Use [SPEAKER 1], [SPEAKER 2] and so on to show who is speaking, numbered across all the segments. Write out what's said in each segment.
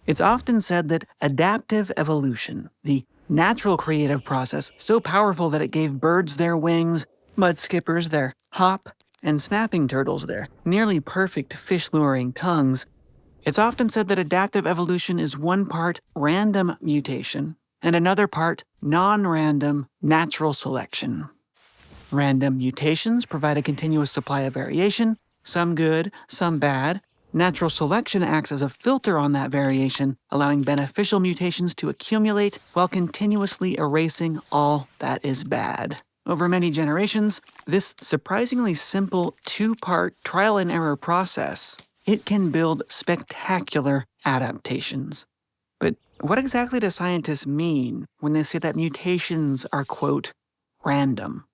[SPEAKER 1] It's often said that adaptive evolution, the natural creative process so powerful that it gave birds their wings, mud skippers their hop, and snapping turtles their nearly perfect fish-luring tongues, it's often said that adaptive evolution is one part random mutation and another part non-random natural selection. Random mutations provide a continuous supply of variation, some good, some bad. Natural selection acts as a filter on that variation, allowing beneficial mutations to accumulate while continuously erasing all that is bad. Over many generations, this surprisingly simple two-part trial-and-error process, it can build spectacular adaptations. But what exactly do scientists mean when they say that mutations are, quote, random?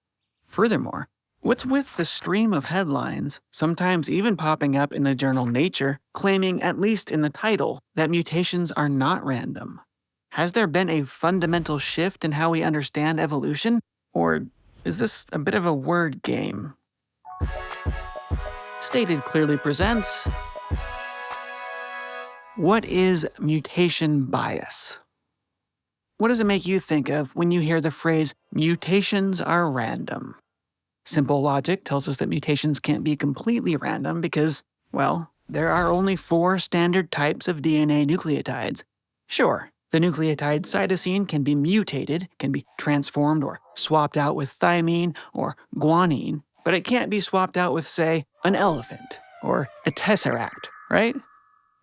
[SPEAKER 1] Furthermore, what's with the stream of headlines, sometimes even popping up in the journal Nature, claiming, at least in the title, that mutations are not random? Has there been a fundamental shift in how we understand evolution? Or is this a bit of a word game? Stated Clearly presents, what is mutation bias? What does it make you think of when you hear the phrase, mutations are random? Simple logic tells us that mutations can't be completely random because, well, there are only 4 standard types of DNA nucleotides. Sure, the nucleotide cytosine can be mutated, can be transformed or swapped out with thymine or guanine, but it can't be swapped out with, say, an elephant or a tesseract, right?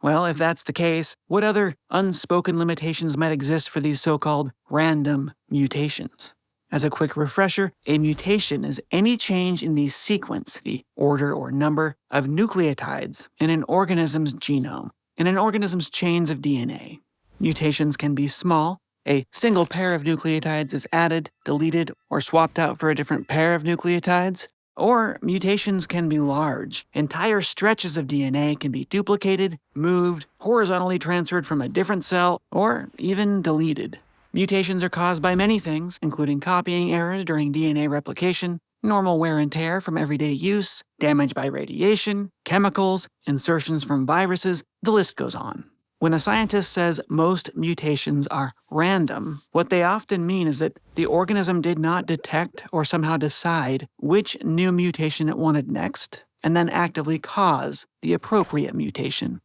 [SPEAKER 1] Well, if that's the case, what other unspoken limitations might exist for these so-called random mutations? As a quick refresher, a mutation is any change in the sequence, the order or number, of nucleotides in an organism's genome, in an organism's chains of DNA. Mutations can be small. A single pair of nucleotides is added, deleted, or swapped out for a different pair of nucleotides. Or mutations can be large. Entire stretches of DNA can be duplicated, moved, horizontally transferred from a different cell, or even deleted. Mutations are caused by many things, including copying errors during DNA replication, normal wear and tear from everyday use, damage by radiation, chemicals, insertions from viruses, the list goes on. When a scientist says most mutations are random, what they often mean is that the organism did not detect or somehow decide which new mutation it wanted next, and then actively cause the appropriate mutation.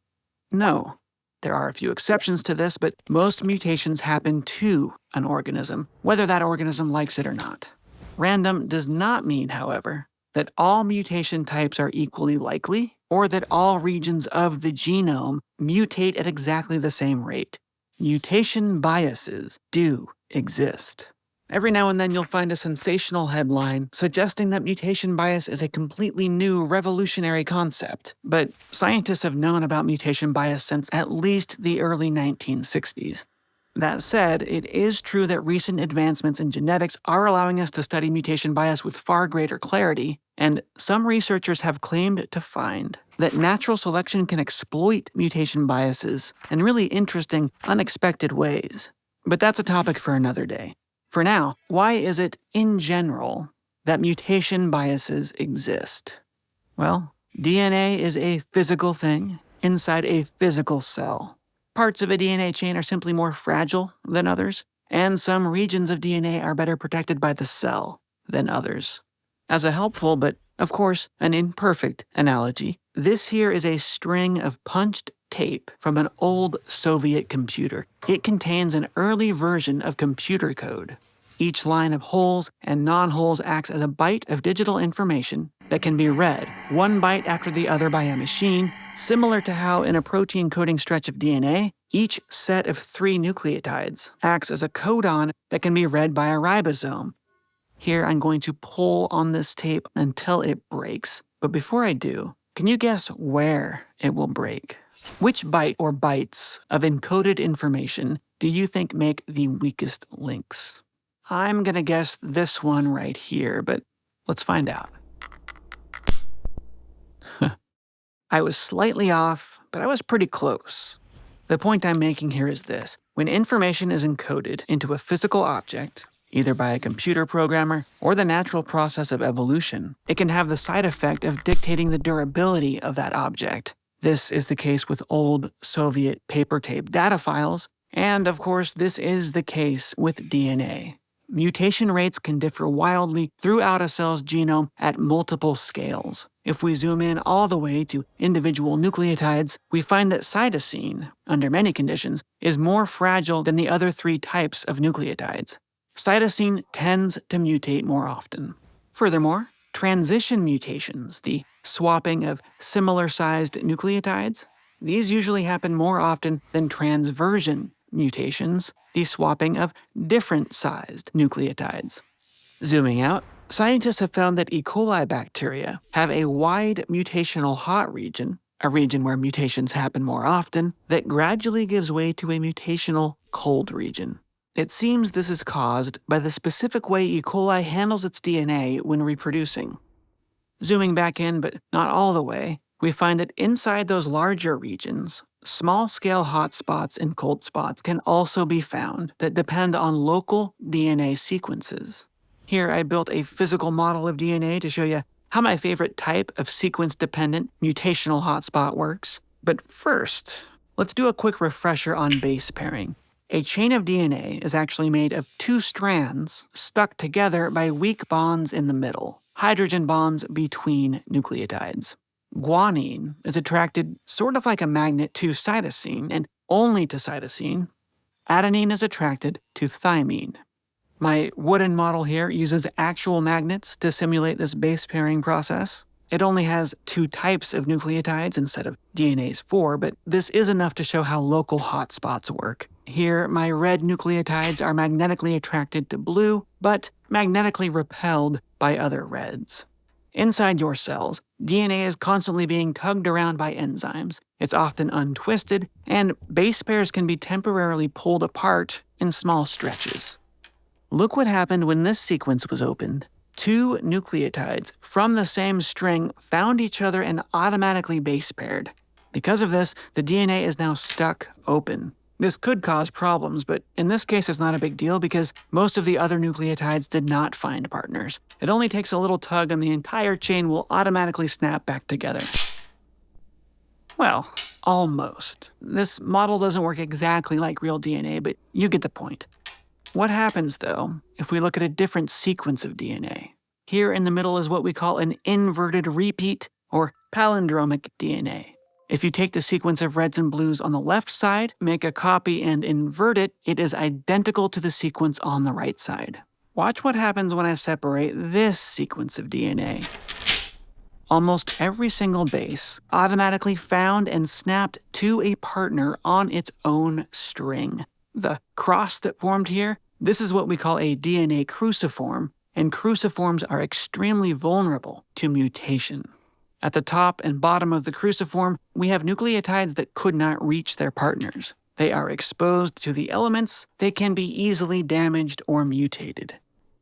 [SPEAKER 1] No. There are a few exceptions to this, but most mutations happen to an organism, whether that organism likes it or not. Random does not mean, however, that all mutation types are equally likely, or that all regions of the genome mutate at exactly the same rate. Mutation biases do exist. Every now and then you'll find a sensational headline suggesting that mutation bias is a completely new revolutionary concept, but scientists have known about mutation bias since at least the early 1960s. That said, it is true that recent advancements in genetics are allowing us to study mutation bias with far greater clarity, and some researchers have claimed to find that natural selection can exploit mutation biases in really interesting, unexpected ways. But that's a topic for another day. For now, why is it, in general, that mutation biases exist? Well, DNA is a physical thing inside a physical cell. Parts of a DNA chain are simply more fragile than others, and some regions of DNA are better protected by the cell than others. As a helpful, but of course an imperfect analogy, this here is a string of punched tape from an old Soviet computer. It contains an early version of computer code. Each line of holes and non-holes acts as a byte of digital information that can be read, one byte after the other by a machine, similar to how in a protein-coding stretch of DNA, each set of 3 nucleotides acts as a codon that can be read by a ribosome. Here I'm going to pull on this tape until it breaks. But before I do, can you guess where it will break? Which byte or bytes of encoded information do you think make the weakest links? I'm gonna guess this one right here, but let's find out. I was slightly off, but I was pretty close. The point I'm making here is this. When information is encoded into a physical object, either by a computer programmer or the natural process of evolution, it can have the side effect of dictating the durability of that object. This is the case with old Soviet paper tape data files, and of course, this is the case with DNA. Mutation rates can differ wildly throughout a cell's genome at multiple scales. If we zoom in all the way to individual nucleotides, we find that cytosine, under many conditions, is more fragile than the other three types of nucleotides. Cytosine tends to mutate more often. Furthermore, transition mutations, the swapping of similar-sized nucleotides, these usually happen more often than transversion mutations, the swapping of different-sized nucleotides. Zooming out, scientists have found that E. coli bacteria have a wide mutational hot region, a region where mutations happen more often, that gradually gives way to a mutational cold region. It seems this is caused by the specific way E. coli handles its DNA when reproducing. Zooming back in, but not all the way, we find that inside those larger regions, small-scale hotspots and cold spots can also be found that depend on local DNA sequences. Here I built a physical model of DNA to show you how my favorite type of sequence-dependent mutational hotspot works. But first, let's do a quick refresher on base pairing. A chain of DNA is actually made of two strands stuck together by weak bonds in the middle, hydrogen bonds between nucleotides. Guanine is attracted sort of like a magnet to cytosine, and only to cytosine. Adenine is attracted to thymine. My wooden model here uses actual magnets to simulate this base pairing process. It only has two types of nucleotides instead of DNA's four, but this is enough to show how local hotspots work. Here, my red nucleotides are magnetically attracted to blue, but magnetically repelled by other reds. Inside your cells, DNA is constantly being tugged around by enzymes. It's often untwisted, and base pairs can be temporarily pulled apart in small stretches. Look what happened when this sequence was opened. Two nucleotides from the same string found each other and automatically base paired. Because of this, the DNA is now stuck open. This could cause problems, but in this case it's not a big deal because most of the other nucleotides did not find partners. It only takes a little tug and the entire chain will automatically snap back together. Well, almost. This model doesn't work exactly like real DNA, but you get the point. What happens, though, if we look at a different sequence of DNA? Here in the middle is what we call an inverted repeat, or palindromic DNA. If you take the sequence of reds and blues on the left side, make a copy and invert it, it is identical to the sequence on the right side. Watch what happens when I separate this sequence of DNA. Almost every single base automatically found and snapped to a partner on its own string. The cross that formed here, this is what we call a DNA cruciform, and cruciforms are extremely vulnerable to mutation. At the top and bottom of the cruciform, we have nucleotides that could not reach their partners. They are exposed to the elements, they can be easily damaged or mutated.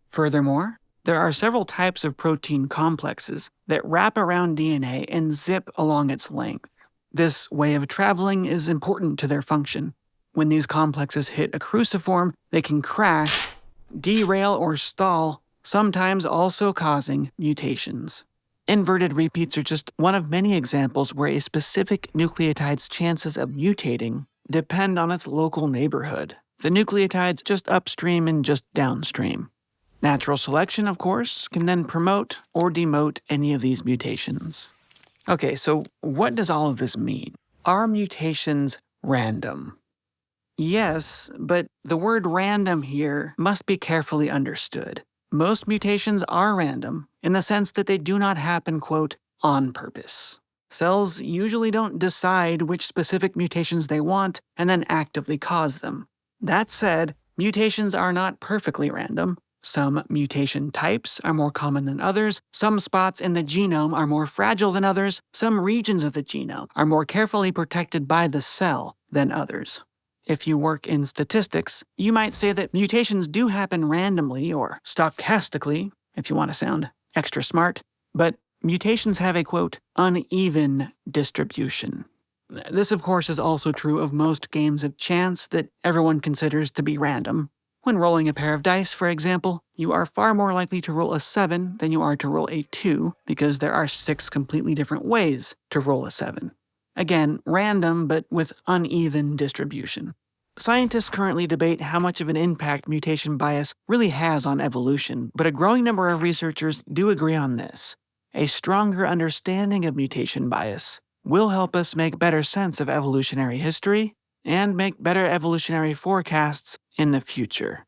[SPEAKER 1] Furthermore, there are several types of protein complexes that wrap around DNA and zip along its length. This way of traveling is important to their function. When these complexes hit a cruciform, they can crash, derail, or stall, sometimes also causing mutations. Inverted repeats are just one of many examples where a specific nucleotide's chances of mutating depend on its local neighborhood. The nucleotide's just upstream and just downstream. Natural selection, of course, can then promote or demote any of these mutations. Okay, so what does all of this mean? Are mutations random? Yes, but the word random here must be carefully understood. Most mutations are random in the sense that they do not happen, quote, on purpose. Cells usually don't decide which specific mutations they want and then actively cause them. That said, mutations are not perfectly random. Some mutation types are more common than others, some spots in the genome are more fragile than others, some regions of the genome are more carefully protected by the cell than others. If you work in statistics, you might say that mutations do happen randomly or stochastically, if you want to sound extra smart, but mutations have a, quote, uneven distribution. This, of course, is also true of most games of chance that everyone considers to be random. When rolling a pair of dice, for example, you are far more likely to roll a 7 than you are to roll a 2 because there are 6 completely different ways to roll a 7. Again, random, but with uneven distribution. Scientists currently debate how much of an impact mutation bias really has on evolution, but a growing number of researchers do agree on this. A stronger understanding of mutation bias will help us make better sense of evolutionary history and make better evolutionary forecasts in the future.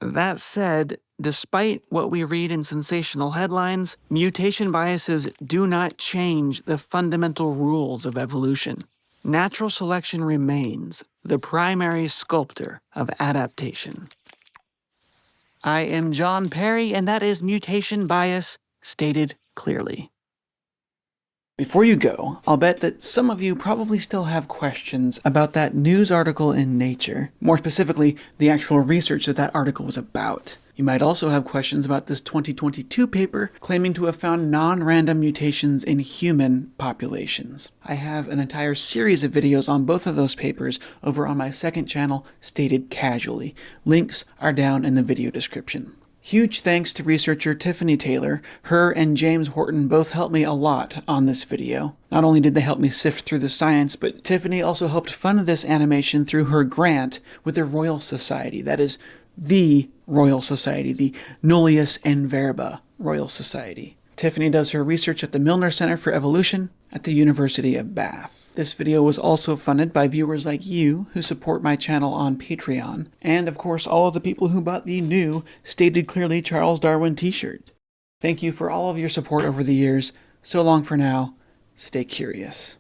[SPEAKER 1] That said, despite what we read in sensational headlines, mutation biases do not change the fundamental rules of evolution. Natural selection remains the primary sculptor of adaptation. I am John Perry, and that is mutation bias stated clearly. Before you go, I'll bet that some of you probably still have questions about that news article in Nature, more specifically, the actual research that article was about. You might also have questions about this 2022 paper claiming to have found non-random mutations in human populations. I have an entire series of videos on both of those papers over on my second channel, Stated Casually. Links are down in the video description. Huge thanks to researcher Tiffany Taylor. Her and James Horton both helped me a lot on this video. Not only did they help me sift through the science, but Tiffany also helped fund this animation through her grant with the Royal Society. That is, the Royal Society, the Nullius in Verba Royal Society. Tiffany does her research at the Milner Center for Evolution at the University of Bath. This video was also funded by viewers like you who support my channel on Patreon, and of course all of the people who bought the new Stated Clearly Charles Darwin t-shirt. Thank you for all of your support over the years. So long for now. Stay curious.